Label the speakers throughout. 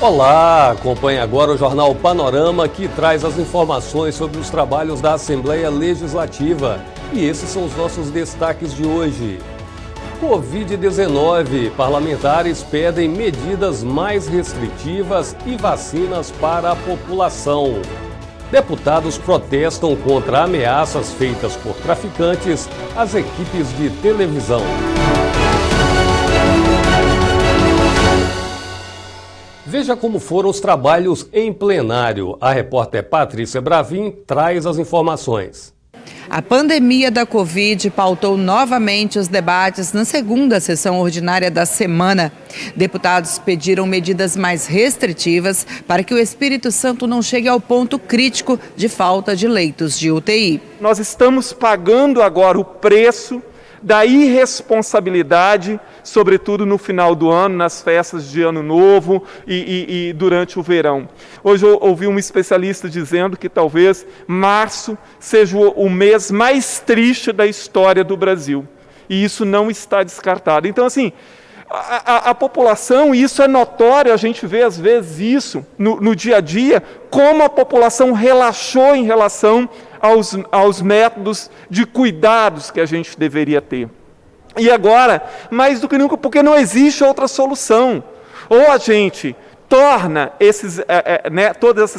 Speaker 1: Olá, acompanhe agora o Jornal Panorama, que traz as informações sobre os trabalhos da Assembleia Legislativa. E esses são os nossos destaques de hoje. Covid-19, parlamentares pedem medidas mais restritivas e vacinas para a população. Deputados protestam contra ameaças feitas por traficantes às equipes de televisão. Veja como foram os trabalhos em plenário. A repórter Patrícia Bravin traz as informações.
Speaker 2: A pandemia da Covid pautou novamente os debates na segunda sessão ordinária da semana. Deputados pediram medidas mais restritivas para que o Espírito Santo não chegue ao ponto crítico de falta de leitos de UTI.
Speaker 3: Nós estamos pagando agora o preço da irresponsabilidade, sobretudo no final do ano, nas festas de Ano Novo e durante o verão. Hoje eu ouvi um especialista dizendo que talvez março seja o mês mais triste da história do Brasil. E isso não está descartado. Então, assim, a população, e isso é notório, a gente vê às vezes isso no dia a dia, como a população relaxou em relação aos métodos de cuidados que a gente deveria ter. E agora, mais do que nunca, porque não existe outra solução. Ou a gente torna todos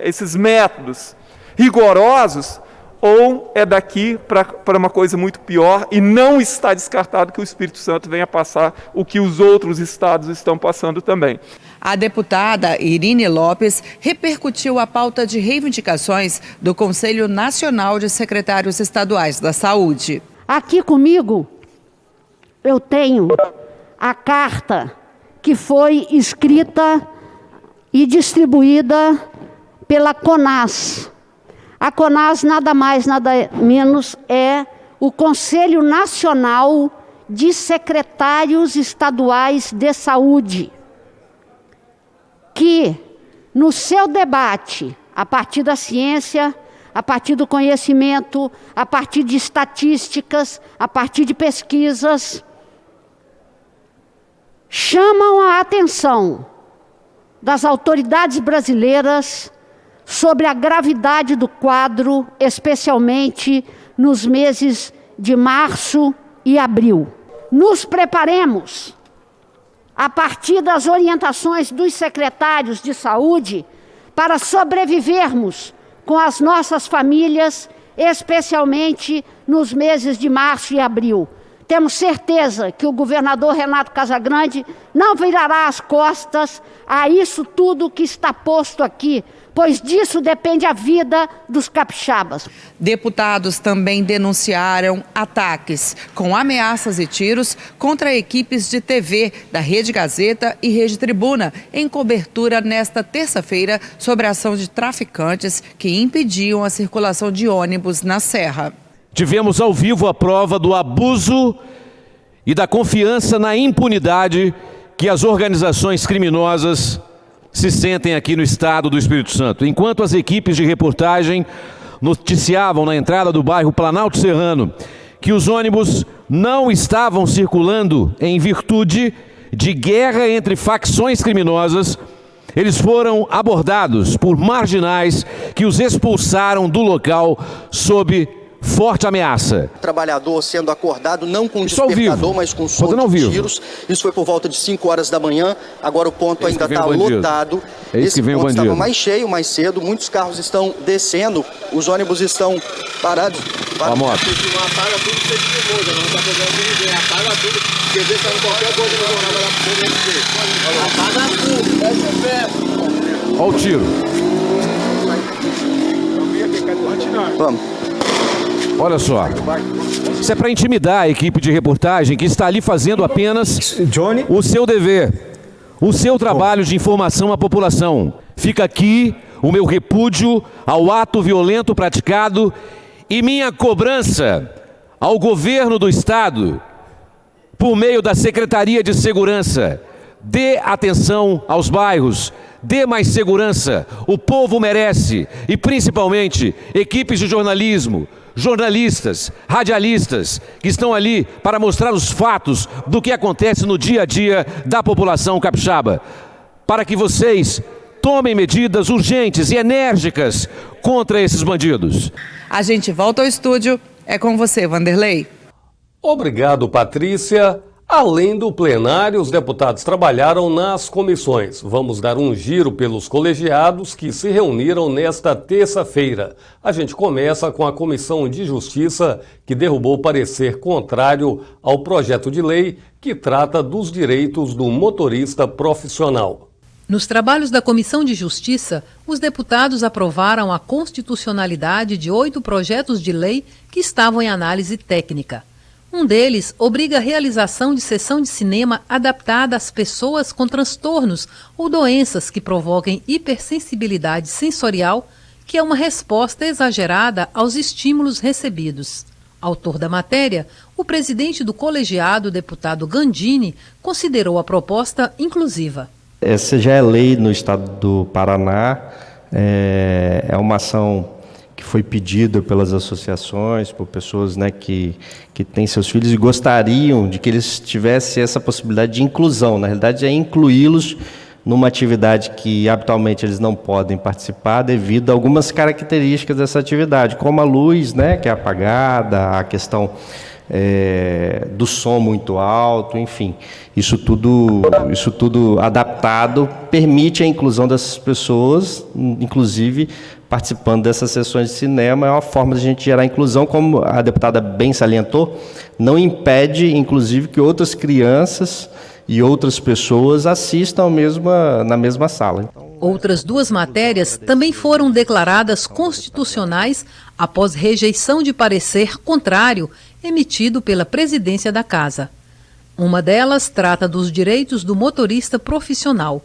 Speaker 3: esses métodos rigorosos, ou é daqui para uma coisa muito pior, e não está descartado que o Espírito Santo venha passar o que os outros estados estão passando também.
Speaker 2: A deputada Irine Lopes repercutiu a pauta de reivindicações do Conselho Nacional de Secretários Estaduais da Saúde.
Speaker 4: Aqui comigo eu tenho a carta que foi escrita e distribuída pela CONAS. A CONAS nada mais, nada menos é o Conselho Nacional de Secretários Estaduais de Saúde, que no seu debate, a partir da ciência, a partir do conhecimento, a partir de estatísticas, a partir de pesquisas, chamam a atenção das autoridades brasileiras sobre a gravidade do quadro, especialmente nos meses de março e abril. Nos preparemos, a partir das orientações dos secretários de saúde, para sobrevivermos com as nossas famílias, especialmente nos meses de março e abril. Temos certeza que o governador Renato Casagrande não virará as costas a isso tudo que está posto aqui, pois disso depende a vida dos capixabas.
Speaker 2: Deputados também denunciaram ataques com ameaças e tiros contra equipes de TV da Rede Gazeta e Rede Tribuna, em cobertura nesta terça-feira sobre a ação de traficantes que impediam a circulação de ônibus na Serra.
Speaker 5: Tivemos ao vivo a prova do abuso e da confiança na impunidade que as organizações criminosas se sentem aqui no estado do Espírito Santo. Enquanto as equipes de reportagem noticiavam na entrada do bairro Planalto Serrano que os ônibus não estavam circulando em virtude de guerra entre facções criminosas, eles foram abordados por marginais que os expulsaram do local sob forte ameaça.
Speaker 6: Trabalhador sendo acordado, não com despertador, mas com som de tiros. Isso foi por volta de 5 horas da manhã. Agora o ponto ainda está lotado. Esse ponto estava mais cheio, mais cedo. Muitos carros estão descendo. Os ônibus estão parados.
Speaker 5: A moto.
Speaker 7: Apaga tudo que você desligou, não está pegando ninguém. Apaga tudo. Quer ver, saindo qualquer coisa no jornal, vai lá pro poder dizer. Apaga tudo, fecha o pé.
Speaker 5: Olha o tiro.
Speaker 6: Vamos.
Speaker 5: Olha só, isso é para intimidar a equipe de reportagem que está ali fazendo apenas o seu dever, o seu trabalho de informação à população. Fica aqui o meu repúdio ao ato violento praticado e minha cobrança ao governo do Estado por meio da Secretaria de Segurança. Dê atenção aos bairros, dê mais segurança, o povo merece, e principalmente equipes de jornalismo, jornalistas, radialistas, que estão ali para mostrar os fatos do que acontece no dia a dia da população capixaba. para que vocês tomem medidas urgentes e enérgicas contra esses bandidos.
Speaker 2: A gente volta ao estúdio. É com você, Vanderlei.
Speaker 1: Obrigado, Patrícia. Além do plenário, os deputados trabalharam nas comissões. Vamos dar um giro pelos colegiados que se reuniram nesta terça-feira. A gente começa com a Comissão de Justiça, que derrubou parecer contrário ao projeto de lei que trata dos direitos do motorista profissional.
Speaker 8: Nos trabalhos da Comissão de Justiça, os deputados aprovaram a constitucionalidade de 8 projetos de lei que estavam em análise técnica. Um deles obriga a realização de sessão de cinema adaptada às pessoas com transtornos ou doenças que provoquem hipersensibilidade sensorial, que é uma resposta exagerada aos estímulos recebidos. Autor da matéria, o presidente do colegiado, deputado Gandini, considerou a proposta inclusiva.
Speaker 9: Essa já é lei no estado do Paraná, é uma ação que foi pedida pelas associações, por pessoas, né, que têm seus filhos e gostariam de que eles tivessem essa possibilidade de inclusão. Na realidade, é incluí-los numa atividade que habitualmente eles não podem participar devido a algumas características dessa atividade, como a luz, né, que é apagada, a questão do som muito alto, enfim. Isso tudo adaptado permite a inclusão dessas pessoas, inclusive participando dessas sessões de cinema. É uma forma de a gente gerar inclusão, como a deputada bem salientou, não impede, inclusive, que outras crianças e outras pessoas assistam na mesma sala.
Speaker 8: Outras 2 matérias também foram declaradas constitucionais após rejeição de parecer contrário emitido pela presidência da Casa. Uma delas trata dos direitos do motorista profissional.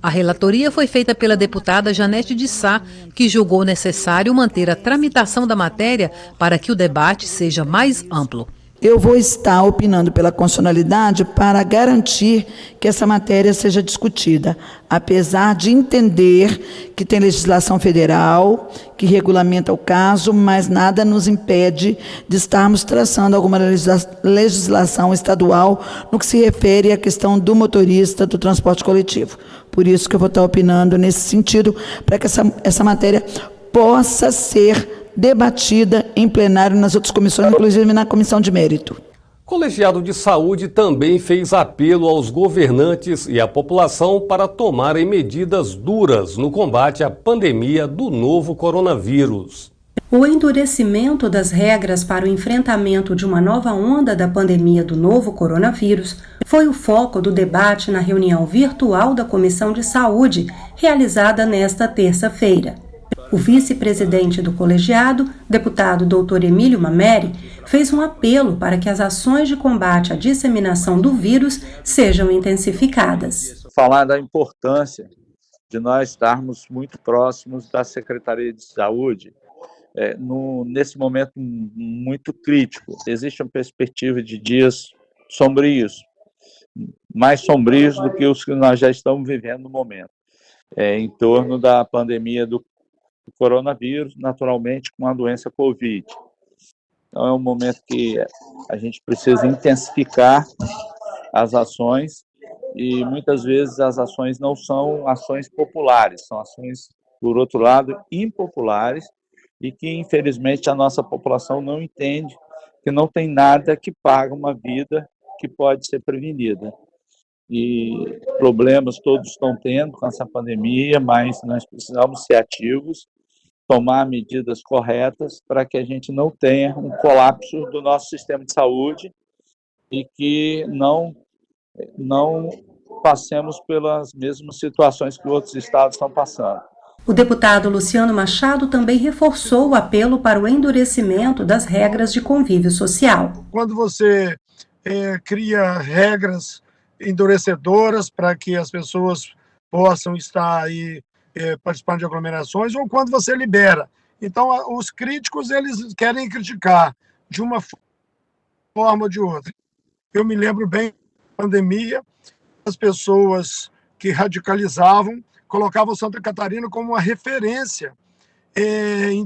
Speaker 8: A relatoria foi feita pela deputada Janete de Sá, que julgou necessário manter a tramitação da matéria para que o debate seja mais amplo.
Speaker 10: Eu vou estar opinando pela constitucionalidade para garantir que essa matéria seja discutida, apesar de entender que tem legislação federal que regulamenta o caso, mas nada nos impede de estarmos traçando alguma legislação estadual no que se refere à questão do motorista do transporte coletivo. Por isso que eu vou estar opinando nesse sentido, para que essa matéria possa ser debatida em plenário nas outras comissões, inclusive na comissão de mérito.
Speaker 1: O Colegiado de Saúde também fez apelo aos governantes e à população para tomarem medidas duras no combate à pandemia do novo coronavírus.
Speaker 11: O endurecimento das regras para o enfrentamento de uma nova onda da pandemia do novo coronavírus foi o foco do debate na reunião virtual da Comissão de Saúde, realizada nesta terça-feira. O vice-presidente do colegiado, deputado Dr. Emílio Mameri, fez um apelo para que as ações de combate à disseminação do vírus sejam intensificadas.
Speaker 12: Falar da importância de nós estarmos muito próximos da Secretaria de Saúde, nesse momento muito crítico. Existe uma perspectiva de dias sombrios, mais sombrios do que os que nós já estamos vivendo no momento, em torno da pandemia do coronavírus, naturalmente com a doença Covid. Então é um momento que a gente precisa intensificar as ações e muitas vezes as ações não são ações populares, são ações, por outro lado, impopulares e que infelizmente a nossa população não entende que não tem nada que paga uma vida que pode ser prevenida. E problemas todos estão tendo com essa pandemia, mas nós precisamos ser ativos, tomar medidas corretas para que a gente não tenha um colapso do nosso sistema de saúde e que não passemos pelas mesmas situações que outros estados estão passando.
Speaker 11: O deputado Luciano Machado também reforçou o apelo para o endurecimento das regras de convívio social.
Speaker 13: Quando você cria regras endurecedoras para que as pessoas possam estar aí participando de aglomerações, ou quando você libera. Então, os críticos, eles querem criticar de uma forma ou de outra. Eu me lembro bem da pandemia, as pessoas que radicalizavam colocavam Santa Catarina como uma referência em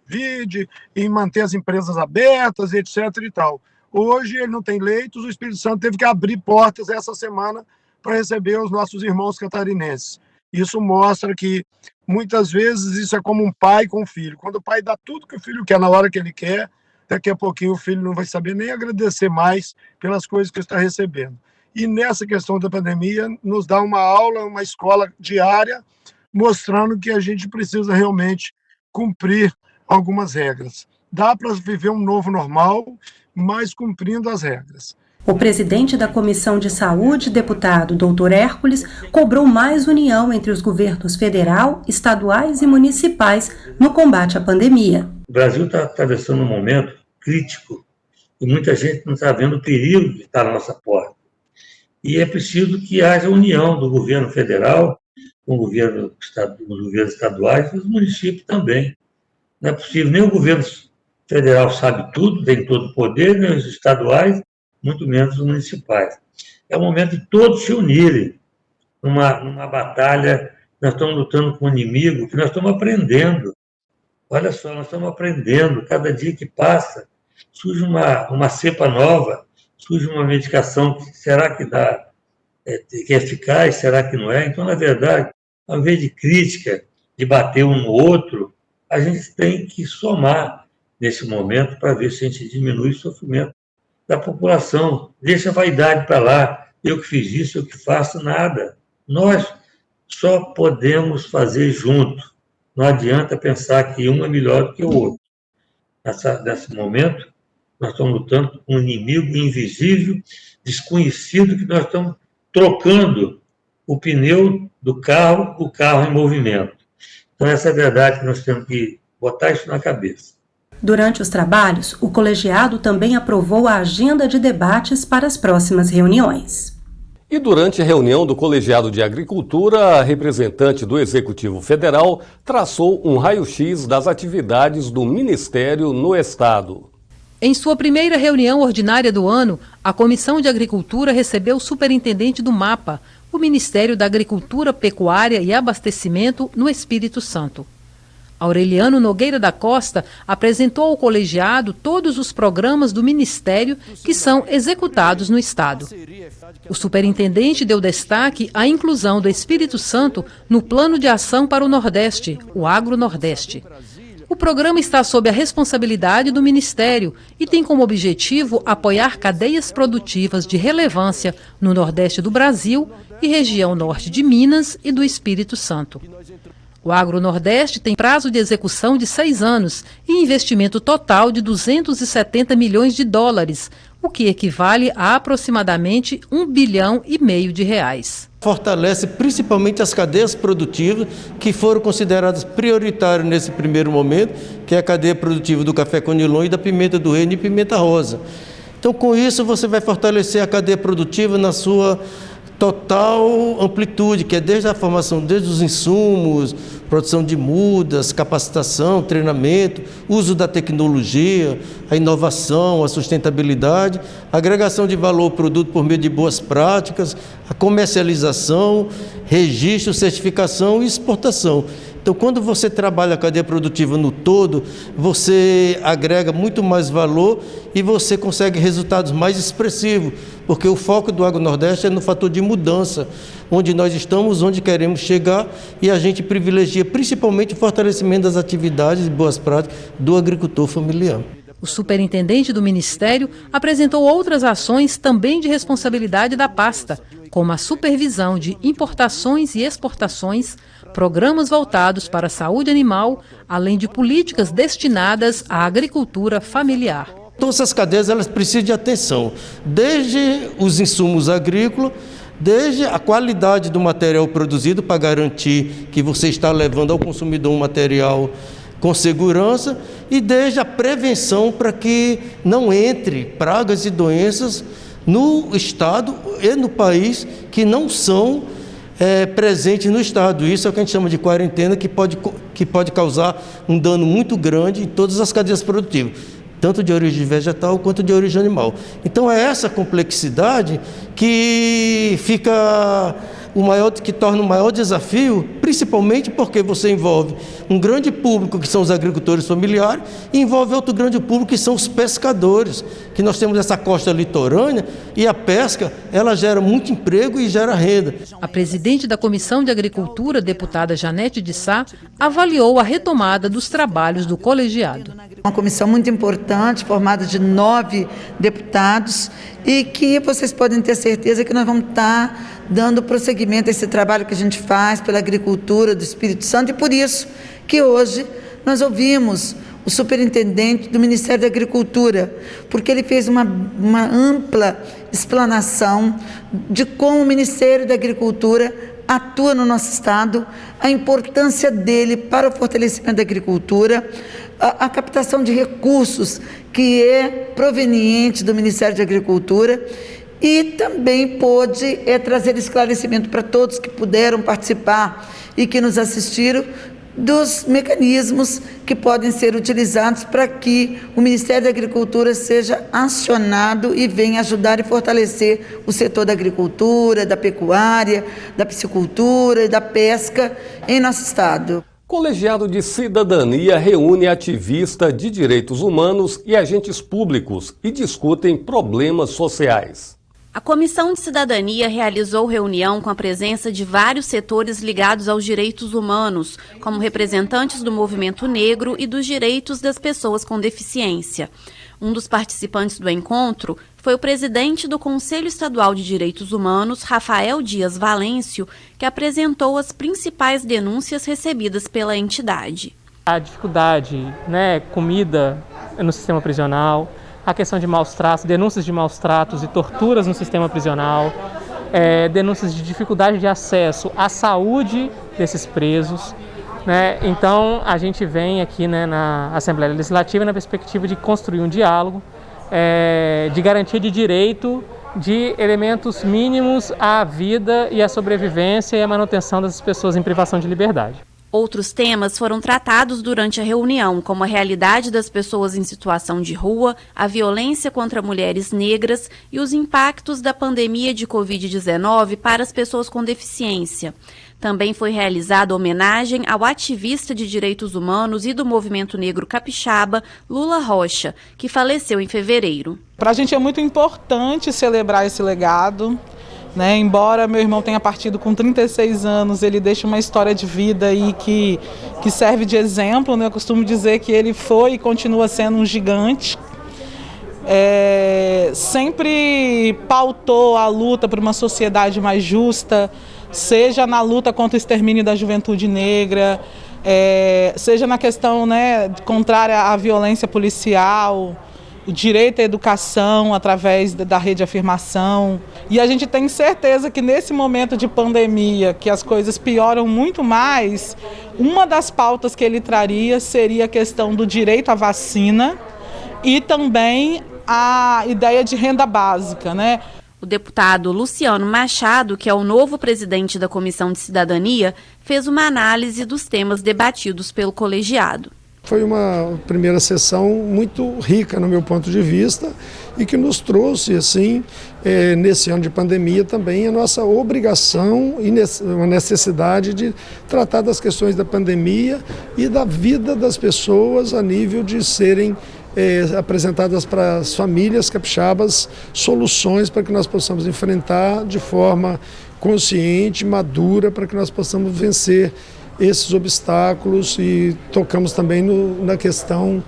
Speaker 13: Covid, em manter as empresas abertas, etc. e tal. Hoje ele não tem leitos, o Espírito Santo teve que abrir portas essa semana para receber os nossos irmãos catarinenses. Isso mostra que, muitas vezes, isso é como um pai com o filho. Quando o pai dá tudo que o filho quer na hora que ele quer, daqui a pouquinho o filho não vai saber nem agradecer mais pelas coisas que está recebendo. E nessa questão da pandemia, nos dá uma aula, uma escola diária, mostrando que a gente precisa realmente cumprir algumas regras. Dá para viver um novo normal, mas cumprindo as regras.
Speaker 11: O presidente da Comissão de Saúde, deputado Dr. Hércules, cobrou mais união entre os governos federal, estaduais e municipais no combate à pandemia.
Speaker 14: O Brasil está atravessando um momento crítico e muita gente não está vendo o perigo de estar na nossa porta. E é preciso que haja união do governo federal com os governos estaduais e os municípios também. Não é possível, nem o governo federal sabe tudo, tem todo o poder, nem os estaduais, muito menos os municipais. É o momento de todos se unirem numa batalha. Nós estamos lutando com um inimigo que nós estamos aprendendo. Olha só, nós estamos aprendendo. Cada dia que passa, surge uma cepa nova, surge uma medicação que será que que é eficaz, será que não é? Então, na verdade, ao invés de crítica, de bater um no outro, a gente tem que somar nesse momento para ver se a gente diminui o sofrimento da população. Deixa a vaidade para lá, eu que fiz isso, eu que faço, nada. Nós só podemos fazer junto. Não adianta pensar que um é melhor do que o outro. Nesse momento, nós estamos lutando com um inimigo invisível, desconhecido, que nós estamos trocando o pneu do carro, o carro em movimento. Então, essa é a verdade que nós temos que botar isso na cabeça.
Speaker 11: Durante os trabalhos, o colegiado também aprovou a agenda de debates para as próximas reuniões.
Speaker 1: E durante a reunião do Colegiado de Agricultura, a representante do Executivo Federal traçou um raio-x das atividades do Ministério no Estado.
Speaker 8: Em sua primeira reunião ordinária do ano, a Comissão de Agricultura recebeu o superintendente do MAPA, o Ministério da Agricultura, Pecuária e Abastecimento, no Espírito Santo. Aureliano Nogueira da Costa apresentou ao colegiado todos os programas do Ministério que são executados no Estado. O superintendente deu destaque à inclusão do Espírito Santo no Plano de Ação para o Nordeste, o Agro-Nordeste. O programa está sob a responsabilidade do Ministério e tem como objetivo apoiar cadeias produtivas de relevância no Nordeste do Brasil e região norte de Minas e do Espírito Santo. O Agro-Nordeste tem prazo de execução de 6 anos e investimento total de 270 milhões de dólares, o que equivale a aproximadamente R$1,5 bilhão de reais.
Speaker 9: Fortalece principalmente as cadeias produtivas que foram consideradas prioritárias nesse primeiro momento, que é a cadeia produtiva do café conilon e da pimenta do reino e pimenta rosa. Então, com isso, você vai fortalecer a cadeia produtiva na sua total amplitude, que é desde a formação, desde os insumos, produção de mudas, capacitação, treinamento, uso da tecnologia, a inovação, a sustentabilidade, agregação de valor ao produto por meio de boas práticas, a comercialização, registro, certificação e exportação. Então, quando você trabalha a cadeia produtiva no todo, você agrega muito mais valor e você consegue resultados mais expressivos, porque o foco do Agro-Nordeste é no fator de mudança, onde nós estamos, onde queremos chegar, e a gente privilegia principalmente o fortalecimento das atividades e boas práticas do agricultor familiar.
Speaker 8: O superintendente do Ministério apresentou outras ações também de responsabilidade da pasta, como a supervisão de importações e exportações, programas voltados para a saúde animal, além de políticas destinadas à agricultura familiar.
Speaker 9: Todas essas cadeias elas precisam de atenção, desde os insumos agrícolas, desde a qualidade do material produzido para garantir que você está levando ao consumidor um material com segurança e desde a prevenção para que não entre pragas e doenças no estado e no país que não são presentes no estado. Isso é o que a gente chama de quarentena, que pode causar um dano muito grande em todas as cadeias produtivas, tanto de origem vegetal quanto de origem animal. Então é essa complexidade que torna o maior desafio, principalmente porque você envolve um grande público
Speaker 15: público, que são os agricultores familiares, e envolve outro grande público, que são os pescadores, que nós temos essa costa litorânea, e a pesca, ela gera muito emprego e gera renda.
Speaker 8: A presidente da Comissão de Agricultura, deputada Janete de Sá, avaliou a retomada dos trabalhos do colegiado.
Speaker 10: Uma comissão muito importante, formada de 9 deputados, e que vocês podem ter certeza que nós vamos estar dando prosseguimento a esse trabalho que a gente faz pela agricultura do Espírito Santo, e por isso que hoje nós ouvimos o superintendente do Ministério da Agricultura, porque ele fez uma ampla explanação de como o Ministério da Agricultura atua no nosso estado, a importância dele para o fortalecimento da agricultura, a captação de recursos que é proveniente do Ministério da Agricultura, e também pôde trazer esclarecimento para todos que puderam participar e que nos assistiram, dos mecanismos que podem ser utilizados para que o Ministério da Agricultura seja acionado e venha ajudar e fortalecer o setor da agricultura, da pecuária, da piscicultura e da pesca em nosso estado.
Speaker 1: Colegiado de Cidadania reúne ativistas de direitos humanos e agentes públicos e discutem problemas sociais.
Speaker 16: A Comissão de Cidadania realizou reunião com a presença de vários setores ligados aos direitos humanos, como representantes do movimento negro e dos direitos das pessoas com deficiência. Um dos participantes do encontro foi o presidente do Conselho Estadual de Direitos Humanos, Rafael Dias Valêncio, que apresentou as principais denúncias recebidas pela entidade.
Speaker 17: A dificuldade, comida no sistema prisional, a questão de maus tratos, denúncias de maus tratos e torturas no sistema prisional, denúncias de dificuldade de acesso à saúde desses presos. Então, a gente vem aqui na Assembleia Legislativa na perspectiva de construir um diálogo, de garantia de direito, de elementos mínimos à vida e à sobrevivência e à manutenção das pessoas em privação de liberdade.
Speaker 16: Outros temas foram tratados durante a reunião, como a realidade das pessoas em situação de rua, a violência contra mulheres negras e os impactos da pandemia de Covid-19 para as pessoas com deficiência. Também foi realizada homenagem ao ativista de direitos humanos e do movimento negro capixaba, Lula Rocha, que faleceu em fevereiro.
Speaker 18: Para a gente é muito importante celebrar esse legado. Embora meu irmão tenha partido com 36 anos, ele deixa uma história de vida aí que serve de exemplo. Eu costumo dizer que ele foi e continua sendo um gigante. Sempre pautou a luta por uma sociedade mais justa, seja na luta contra o extermínio da juventude negra, seja na questão contrária à violência policial, o direito à educação através da rede de afirmação. E a gente tem certeza que nesse momento de pandemia, que as coisas pioram muito mais, uma das pautas que ele traria seria a questão do direito à vacina e também a ideia de renda básica,
Speaker 16: O deputado Luciano Machado, que é o novo presidente da Comissão de Cidadania, fez uma análise dos temas debatidos pelo colegiado.
Speaker 13: Foi uma primeira sessão muito rica, no meu ponto de vista, e que nos trouxe, assim, nesse ano de pandemia também, a nossa obrigação e uma necessidade de tratar das questões da pandemia e da vida das pessoas a nível de serem apresentadas para as famílias capixabas soluções para que nós possamos enfrentar de forma consciente, madura, para que nós possamos vencer esses obstáculos, e tocamos também na questão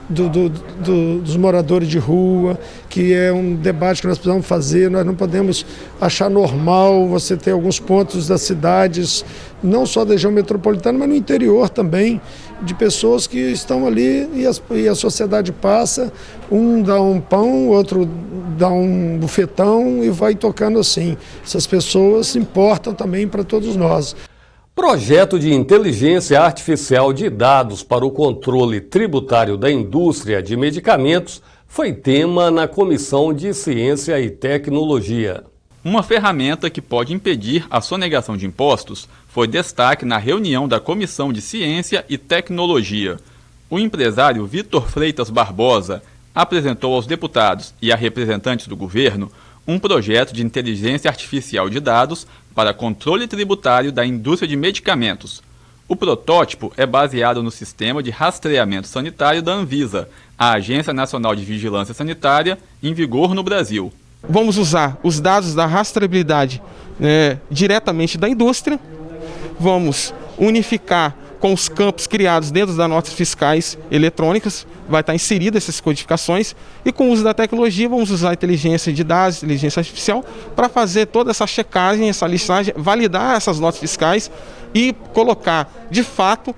Speaker 13: dos moradores de rua, que é um debate que nós precisamos fazer. Nós não podemos achar normal você ter alguns pontos das cidades, não só da região metropolitana, mas no interior também, de pessoas que estão ali e a sociedade passa, um dá um pão, outro dá um bufetão e vai tocando assim. Essas pessoas importam também para todos nós.
Speaker 1: Projeto de inteligência artificial de dados para o controle tributário da indústria de medicamentos foi tema na Comissão de Ciência e Tecnologia.
Speaker 19: Uma ferramenta que pode impedir a sonegação de impostos foi destaque na reunião da Comissão de Ciência e Tecnologia. O empresário Vitor Freitas Barbosa apresentou aos deputados e a representantes do governo um projeto de inteligência artificial de dados para controle tributário da indústria de medicamentos. O protótipo é baseado no sistema de rastreamento sanitário da Anvisa, a Agência Nacional de Vigilância Sanitária, em vigor no Brasil.
Speaker 20: Vamos usar os dados da rastreabilidade diretamente da indústria, vamos unificar com os campos criados dentro das notas fiscais eletrônicas, vai estar inseridas essas codificações, e com o uso da tecnologia vamos usar a inteligência de dados, inteligência artificial, para fazer toda essa checagem, essa listagem, validar essas notas fiscais e colocar, de fato,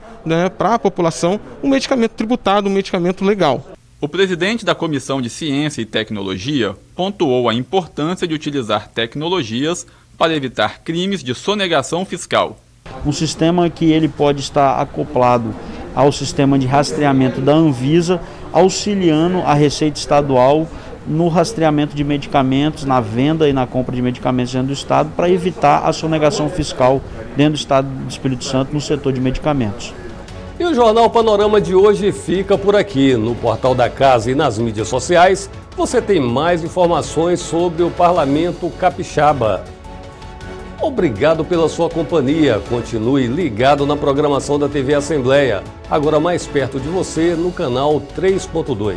Speaker 20: para a população, um medicamento tributado, um medicamento legal.
Speaker 19: O presidente da Comissão de Ciência e Tecnologia pontuou a importância de utilizar tecnologias para evitar crimes de sonegação fiscal.
Speaker 21: Um sistema que ele pode estar acoplado ao sistema de rastreamento da Anvisa, auxiliando a Receita Estadual no rastreamento de medicamentos, na venda e na compra de medicamentos dentro do Estado, para evitar a sonegação fiscal dentro do Estado do Espírito Santo no setor de medicamentos.
Speaker 1: E o Jornal Panorama de hoje fica por aqui. No portal da Casa e nas mídias sociais, você tem mais informações sobre o Parlamento Capixaba. Obrigado pela sua companhia. Continue ligado na programação da TV Assembleia, agora mais perto de você no canal 3.2.